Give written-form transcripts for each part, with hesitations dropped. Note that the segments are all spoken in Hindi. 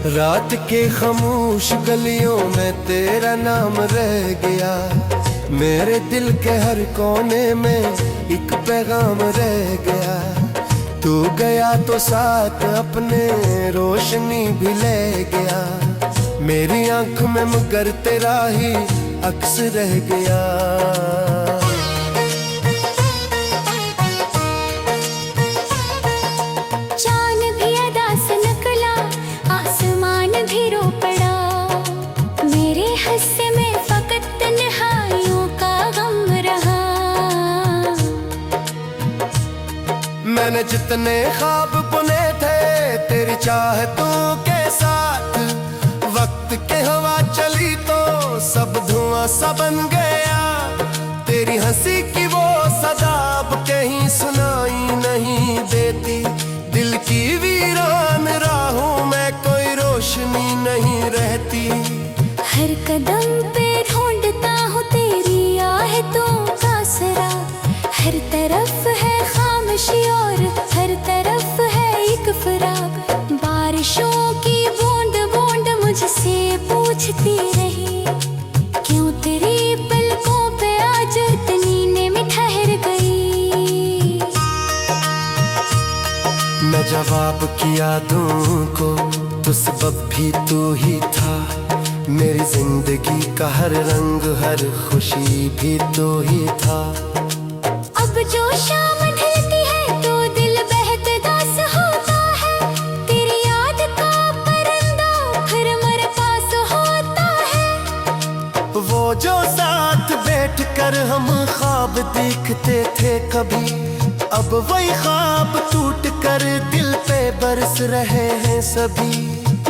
रात के खामोश गलियों में तेरा नाम रह गया। मेरे दिल के हर कोने में एक पैगाम रह गया। तू गया तो साथ अपने रोशनी भी ले गया। मेरी आंख में मगर तेरा ही अक्स रह गया। मैंने जितने ख्वाब बुने थे तेरी चाहतों के साथ, वक्त के हवा चली तो सब धुआं सा बन गया। तेरी हंसी की वो सदा अब कहीं सुनाई नहीं देती। दिल की वीरान राहों में कोई रोशनी नहीं रहती। हर कदम पे ढूंढता हूँ तेरी आहतों का सरा। हर तरफ है खामोशी और हर तरफ है एक फराग। बारिशों की बूंद बूंद मुझसे पूछती रही, क्यों तेरी पलकों पे आज इतनी नींद ठहर गई। मैं जवाब किया दूं को तो सबब भी तू ही था। मेरी जिंदगी का हर रंग हर खुशी भी तू ही था। अब जो शाम ढलती है तो दिल बेहतदास होता है। तेरी याद का परिंदा फिर मेरे पास होता है। वो जो साथ बैठ कर हम ख्वाब देखते थे कभी, अब वही ख्वाब टूट कर दिल पे बरस रहे हैं सभी।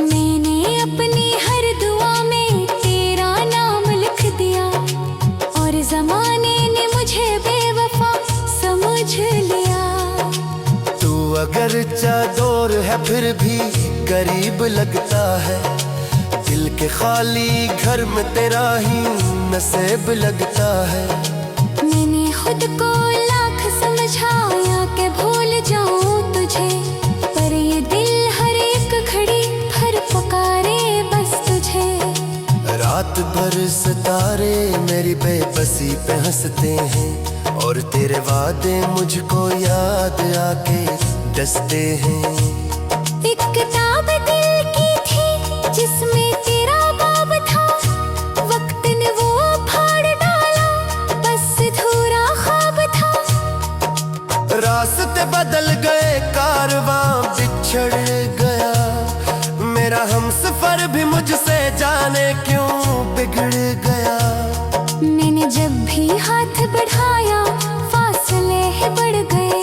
मैंने अपनी हर दुआ में तेरा नाम लिख दिया और जमाने ने मुझे बेवफा समझ लिया। तू अगर चादोर है फिर भी करीब लगता है। दिल के खाली घर में तेरा ही नसीब लगता है। मैंने खुद को लाख समझाया कि भूल जाऊं तुझे, पर ये दिल हर एक घड़ी भर पुकारे बस तुझे। रात भर सितारे मेरी बेबसी पे हंसते हैं और तेरे वादे मुझको याद आके डसते हैं। एक किताब दिल की थी जिसमें तेरा बाब था, वक्त ने वो फाड़ डाला बस अधूरा ख्वाब था। रास्ते बदल गए कारवां बिछड़ गया। मेरा हमसफर भी मुझसे जाने क्यों बिगड़ गया। मैंने जब भी हाथ बढ़ाया फासले ही बढ़ गए।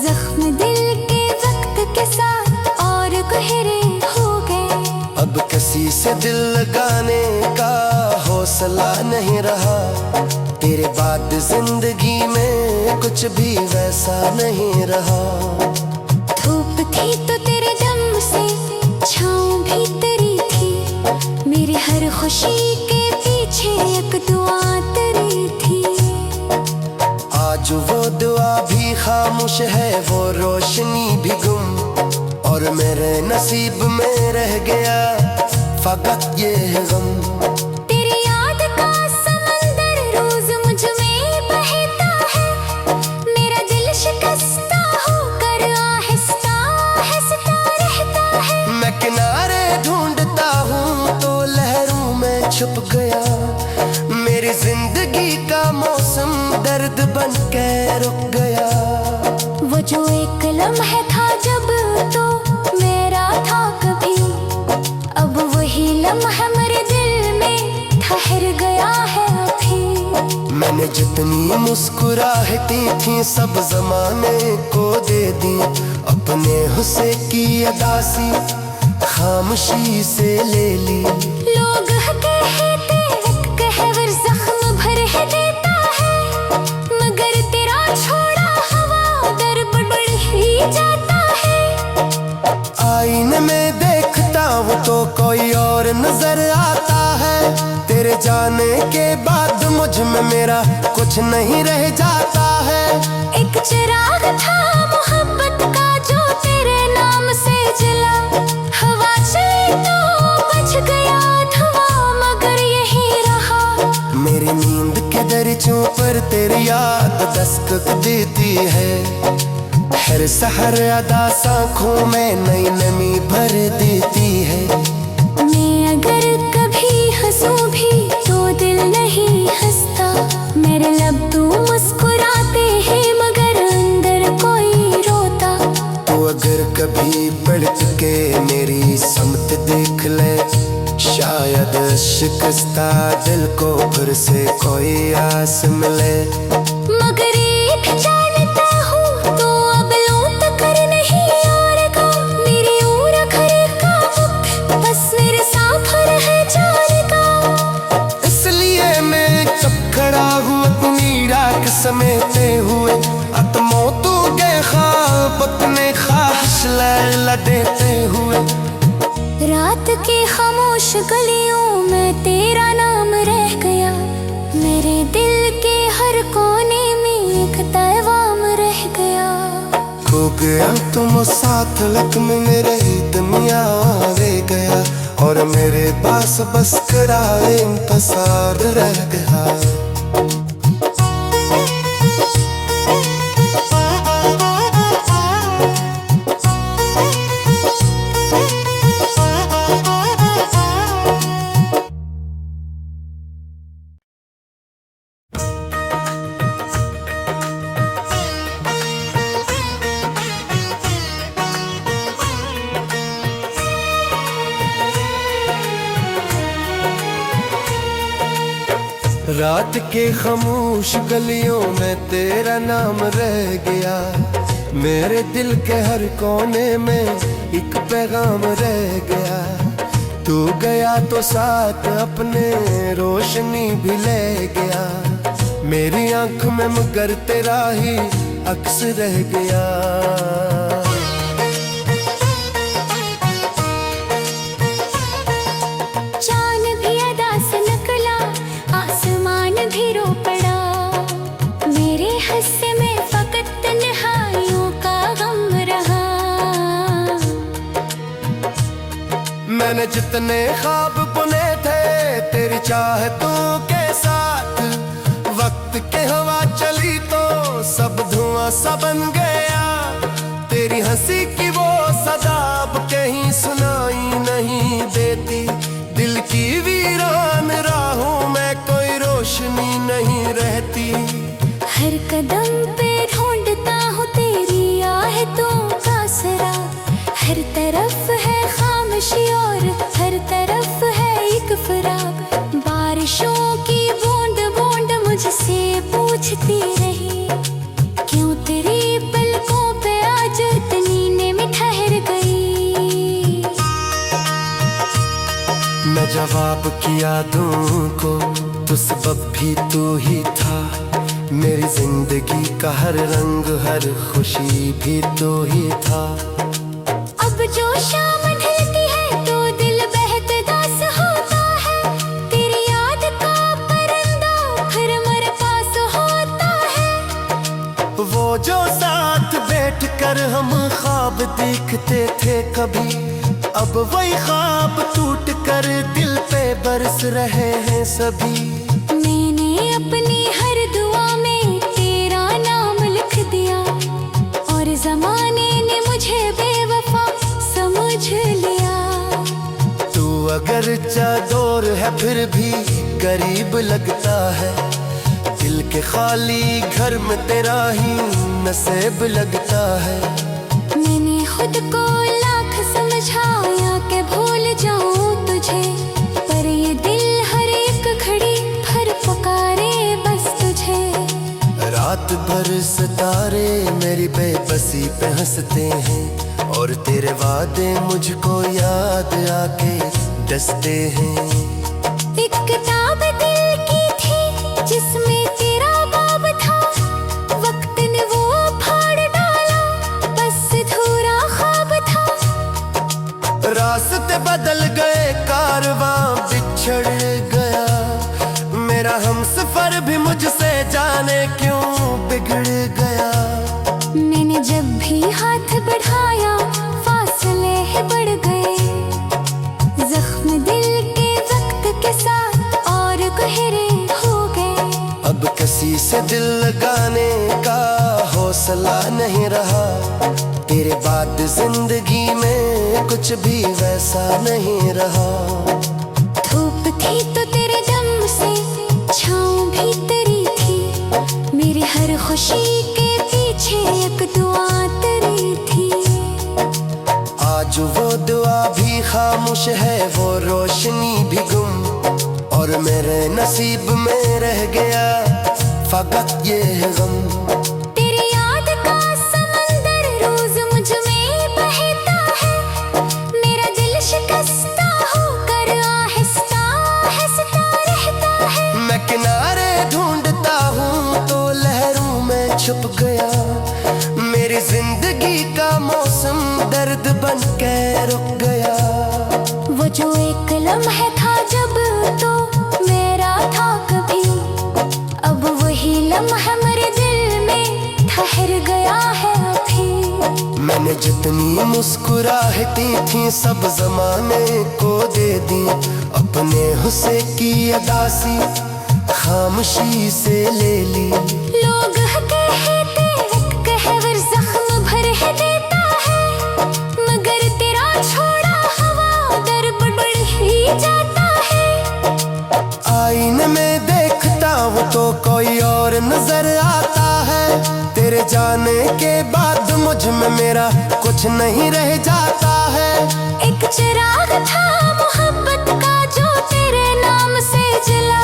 जख्म दिल के वक्त के साथ और गहरे हो गए। अब किसी से दिल लगाने का हौसला नहीं रहा। तेरे बाद जिंदगी में कुछ भी वैसा नहीं रहा। धूप थी तो तेरे दम से छाँव भी तेरी थी। मेरी हर खुशी के पीछे एक दुआ तेरी थी। आज वो दुआ भी खामोश है, वो रोशनी भी गुम, और मेरे नसीब में रह गया फकत ये गम। तेरी याद का समंदर रोज मुझ में बहता है। मेरा दिल शिकस्ता होकर आहिस्ता आहिस्ता रहता है। मैं किनारे ढूंढता हूँ तो लहरों में छुप गया। मेरी जिंदगी का मौसम दर्द बन के रुक गया। वो जो एक लम्हा था जब तो मेरा था कभी, अब वही लम्हा मेरे दिल में ठहर गया है अभी। मैंने जितनी मुस्कुराहटी थी सब जमाने को दे दी। अपने हुस्से की अदासी खामोशी से ले ली। लोग कहते एक कहवर जख्म भर है देता है, मगर तेरा छोड़ा हवा दर बढ़ ही जाता है। आईने में देखता हूँ तो कोई और नजर आता है। तेरे जाने के बाद मुझ में मेरा कुछ नहीं रह जाता है। एक चिराग था मोहब्बत का जो तेरे नाम से जला, हवा तेरी याद दस्तक देती है। हर सहर अदा आँखों में नई नमी भर देती है। मैं अगर कभी हंसूं भी तो दिल नहीं हंसता। मेरे लब तो मुस्कुराते हैं मगर अंदर कोई रोता। तो अगर कभी पलट के मेरी समत देख ले, शायद शिकस्ता दिल को फिर से कोई आस मिले। मगर एक जानता हूँ तो अब लौट कर नहीं आएगा। मेरी और घर का वक्त बस मेरे साथ रह जाएगा। इसलिए मैं चुप खड़ा हूँ अपनी राख समेटे हुए। आत्मों के ख्वाब अपने ख्वाहिश लैला देते हुए। रात के खामोश गलियों में तेरा नाम रह गया। मेरे दिल के हर कोने में एक पैगाम रह गया। खो गया तुम साथ लक में मेरे दुनिया रह गया। और मेरे पास बस कराए इंतजार रह गया। रात के खामोश गलियों में तेरा नाम रह गया। मेरे दिल के हर कोने में एक पैगाम रह गया। तू गया तो साथ अपने रोशनी भी ले गया। मेरी आंख में मगर तेरा ही अक्स रह गया। मैंने जितने ख्वाब बुने थे तेरी चाहतों के साथ, वक्त के हवा चली तो सब धुआं सा बन गया। तेरी हंसी की वो सदा अब कहीं सुनाई नहीं देती। दिल की वीरान राहों में कोई रोशनी नहीं रहती। हर कदम पे ढूंढता हूँ तेरी आहतों का सरा। हर तरफ है खामोशी और हर तरफ है एक फराग। बारिशों की बूंद बूंद मुझसे पूछती रही, क्यों तेरी पलकों पे आज नींद में ठहर गई। मैं जवाब किया दूं को तो सबब भी तू ही था। मेरी जिंदगी का हर रंग हर खुशी भी तू ही था। अब जो शाम ढलती है तो दिल बेहद दास होता है। तेरी याद का परिंदा फिर मेरे पास होता है। वो जो साथ बैठ कर हम ख्वाब देखते थे कभी, अब वही ख्वाब टूट कर दिल पे बरस रहे हैं सभी। मैंने अपनी हर दुआ में तेरा नाम लिख दिया और जमाने ने मुझे बेवफा समझ लिया। तू अगर चादोर है फिर भी करीब लगता है। दिल के खाली घर में तेरा ही नसीब लगता है। मैंने खुद को लाख समझाया कि भूल जाऊं तुझे, पर ये दिल हर एक घड़ी भर पुकारे बस तुझे। रात भर सितारे मेरी बेबसी पे हंसते हैं और तेरे वादे मुझको याद आके डसते हैं। एक किताब दिल की थी जिसमें तेरा बाब था, वक्त ने वो फाड़ डाला बस अधूरा ख्वाब था। रास्ते बदल गए कारवां बिछड़ गया, मेरा हमसफर भी मुझसे जाने क्यों बिगड़ गया। मैंने जब भी हाथ बढ़ाया फासले ही बढ़ गए, जख्म दिल के वक्त के साथ और गहरे हो गए। अब किसी से दिल जिंदगी में कुछ भी वैसा नहीं रहा। धूप थी तो तेरे दम से, छाँव भी तेरी थी, मेरी हर खुशी के पीछे एक दुआ तेरी थी। आज वो दुआ भी खामोश है, वो रोशनी भी गुम, और मेरे नसीब में रह गया फकत ये गम। तेरी याद का समंदर रोज मुझ में बहता है, मेरा दिल शिकस्ता होकर आहिस्ता आहिस्ता रहता है। मैं किनारे ढूंढता हूँ तो लहरों में छुप गया, मेरी जिंदगी का मौसम दर्द बन के रुक गया। वो जो एक लम्हा था जब तो मेरा था कभी, अब वही लम्हा मेरे दिल में ठहर गया है अभी। मैंने जितनी मुस्कुराहटी थी सब जमाने को दे दी, अपने हुस्से की अदासी खामोशी से ले ली। लोग कहते एक कहवर जख्म भर है देता है, मगर तेरा छोड़ा हवा दर बढ़ ही जाता है। आईने में देखता हूँ तो कोई और नजर आता है, तेरे जाने के बाद मुझ में मेरा कुछ नहीं रह जाता है। एक चिराग था मोहब्बत का जो तेरे नाम से जला,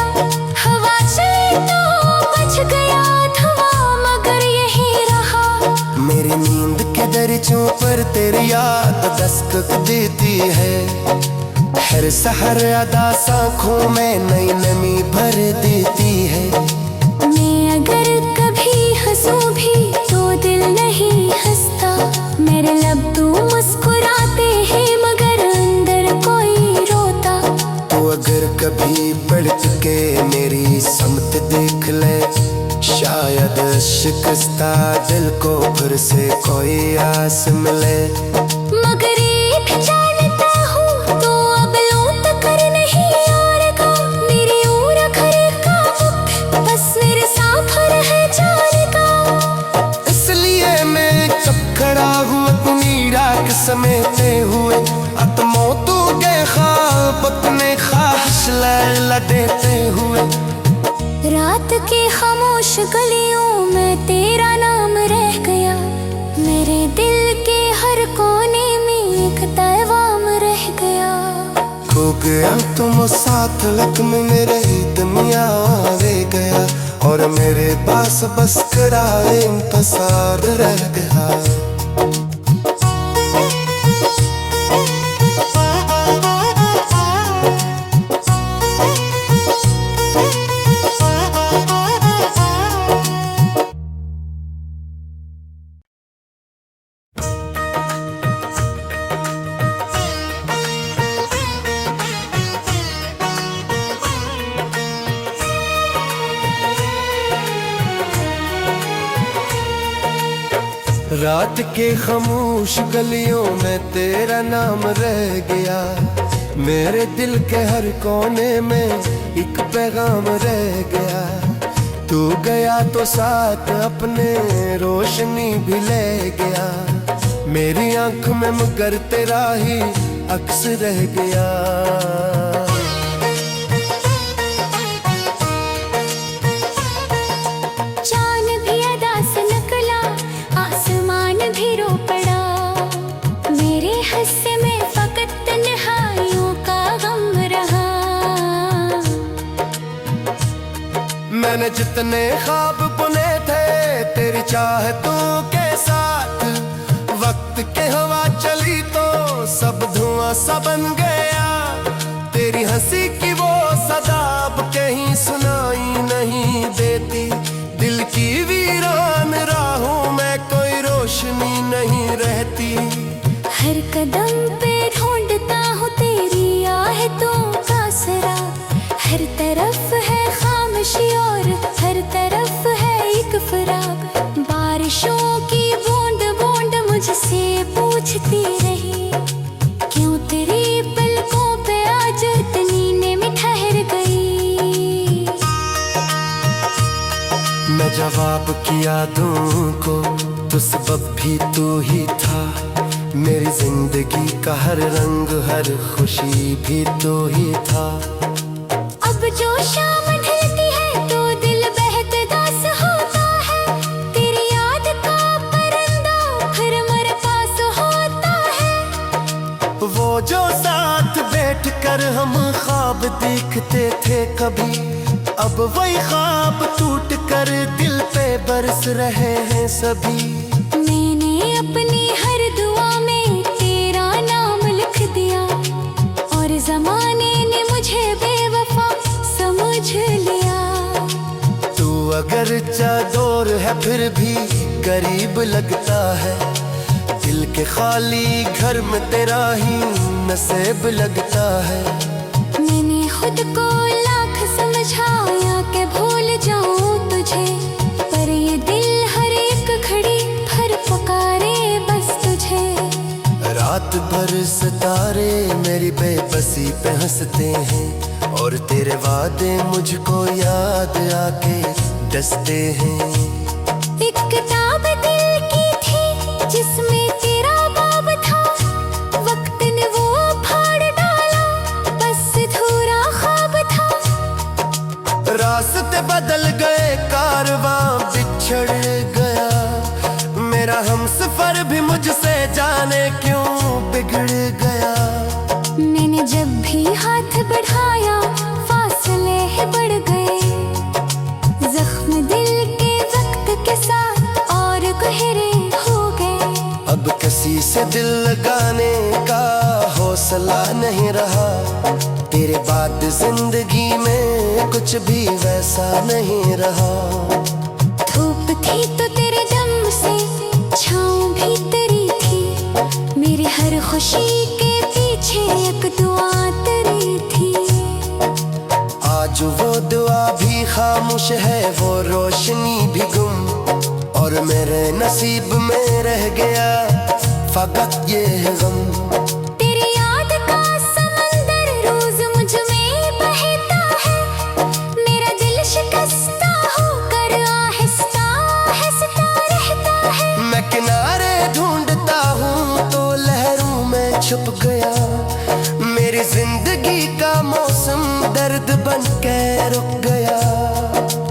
हवा चली तो बच गया धुआं मगर यही रहा। मेरी नींद के दरिचों पर तेरी याद दस्तक देती है, हर सहर अदा आँखों में नई नमी भर देती है। मैं अगर कभी हंसूं भी तो दिल नहीं हंसता, मेरे लब तो मुस्कुराते हैं मगर अंदर कोई रोता। तो अगर कभी पलट के मेरी समत देख ले, शायद शिकस्ता दिल को फिर से कोई आस मिले। मगर एक जानता हूँ तो अब लौट कर नहीं आएगा, मेरी और घर का मुख बस मेरे साथ रह जाएगा। इसलिए मैं चुप खड़ा हूँ अपनी राख समेटे हुए, आत्मों तू गए ख्वाब अपने ख्वाहिश लैला देते हुए। रात के खामोश गलियों में तेरा नाम रह गया, मेरे दिल के हर कोने में एक पैगाम रह गया। खो गया तुम साथ लग में मेरे दुनिया रह गया, और मेरे पास बस कराए इंतजार रह गया। रात के खामोश गलियों में तेरा नाम रह गया, मेरे दिल के हर कोने में एक पैगाम रह गया। तू गया तो साथ अपने रोशनी भी ले गया, मेरी आंख में मगर तेरा ही अक्स रह गया। चांद भी अदा से निकला, आसमान भी रो पड़ा, मेरे हिस्से में फकत तन्हाइयों का गम रहा। मैंने जितने ख्वाब बुने थे तेरी चाहतों के साथ, वक्त के हवा चली तो सब धुआं सा बन गया। तेरी हंसी की वो सदा अब कहीं सुनाई नहीं देती, दिल की वीरान राहों में कोई रोशनी नहीं रहती। हर कदम पे ढूंढता हूँ तेरी आहतों का सरा, हर तरफ है खामोशी और हर तरफ है एक फराग। बारिशों की बूंद बूंद मुझसे पूछती रही, क्यों तेरी पलकों पे आज नींद में ठहर गई। मैं जवाब किया दूं को तो सबब भी तू ही था, मेरी जिंदगी का हर रंग हर खुशी भी तो ही था। अब जो शाम ढलती है तो दिल बेहतदास होता है, तेरी याद का परिंदा फिर मेरे पास होता है। वो जो साथ बैठ कर हम ख्वाब देखते थे कभी, अब वही ख्वाब टूट कर दिल पे बरस रहे हैं सभी। मैंने अपनी हर दुआ में तेरा नाम लिख दिया, और जमाने ने मुझे बेवफा समझ लिया। तू अगर चादोर है फिर भी करीब लगता है, दिल के खाली घर में तेरा ही नसीब लगता है। मैंने खुद को लाख समझाया कि भूल जाऊं तुझे, पर ये दिल हर एक घड़ी भर पुकारे बस तुझे। रात भर सितारे मेरी बेबसी पे हंसते हैं, और तेरे वादे मुझको याद आके डसते हैं। एक किताब दिल की थी जिसमें तेरा बाब था, वक्त ने वो फाड़ डाला, बस अधूरा ख्वाब था। रास्ते बदल गए कारवां बिछड़ गया, मेरा हमसफर भी मुझसे जाने क्यों बिगड़ गया। मैंने जब भी हाथ बढ़ाया फासले बढ़ गए, जख्म दिल के वक्त के साथ और गहरे हो गए। अब किसी से दिल लगाने का हौसला नहीं रहा, तेरे बाद जिंदगी में कुछ भी वैसा नहीं रहा। धूप थी तो तेरे दम से, छाँव भी तेरी थी, मेरी हर खुशी के पीछे एक दुआ तेरी थी। आज वो दुआ भी खामोश है, वो रोशनी भी गुम, और मेरे नसीब में रह गया फकत ये गम। तेरी याद का समंदर रोज मुझ में बहता है, मेरा दिल शिकस्ता होकर आहिस्ता आहिस्ता रहता है। मैं किनारे ढूंढता हूँ तो लहरों में छुप गया, मेरी जिंदगी का मौसम दर्द बन के रुक गया।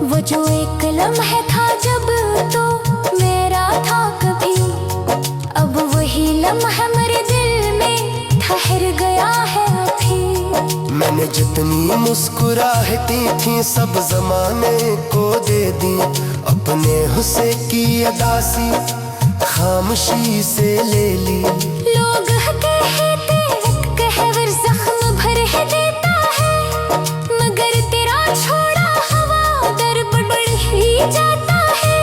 वो जो एक लम्हा था जब तो मेरा था कभी, अब वही लम्हा मेरे दिल में ठहर गया है अभी। मैंने जितनी मुस्कुराहटी थी सब जमाने को दे दी, अपने हुस्से की अदासी खामोशी से ले ली। लोग कहते एक कहवर जख्म भर है देता है, मगर तेरा छोड़ा हवा दर बढ़ ही जाता है।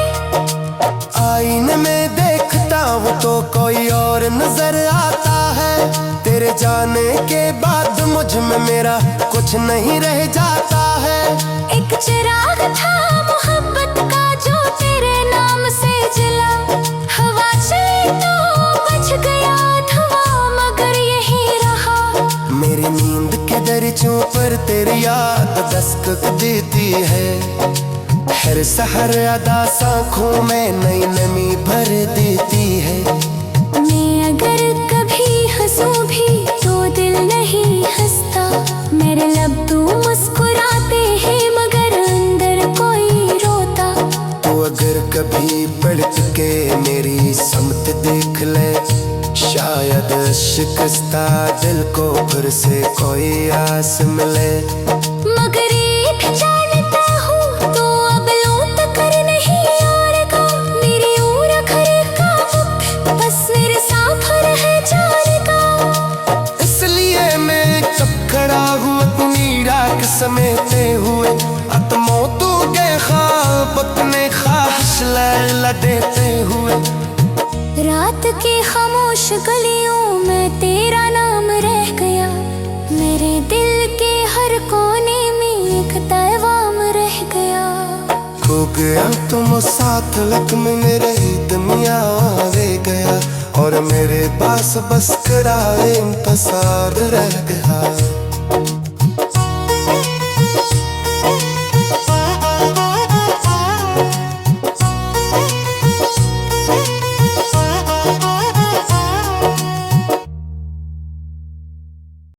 आईने में देखता हूँ तो कोई और नजर आता है, तेरे जाने के बाद मुझ में मेरा कुछ नहीं रह जाता है। एक चिराग था मोहब्बत का जो तेरे नाम से जला, हवा चली तो बच गया धुआं मगर यही रहा। मेरी नींद के दरजों पर तेरी याद दस्तक देती है, हर सहर अदा आँखों में नई नमी भर देती है। मैं अगर कभी हंसूं भी तो दिल नहीं हंसता, मेरे लब तो मुस्कुराते हैं मगर अंदर कोई रोता। तो अगर कभी पलट के मेरी समत देख ले, शायद शिकस्ता दिल को फिर से कोई आस मिले। मगर ये भी जानता हूँ तो अब लौट कर नहीं आएगा, मेरी उम्र घर का वक्त बस मेरे साथ रह जाएगा। इसलिए मैं चुप खड़ा हूँ अपनी राख समेटे हुए, आत्मों तो गए ख्वाब अपने ख्वाहिश लैला देते हुए। रात के खामोश गलियों में तेरा नाम रह गया, मेरे दिल के हर कोने में एक पैगाम रह गया। खो गया तुम साथ लग में मेरे दुनिया रह गया, और मेरे पास बस किराए इंतजार रह गया।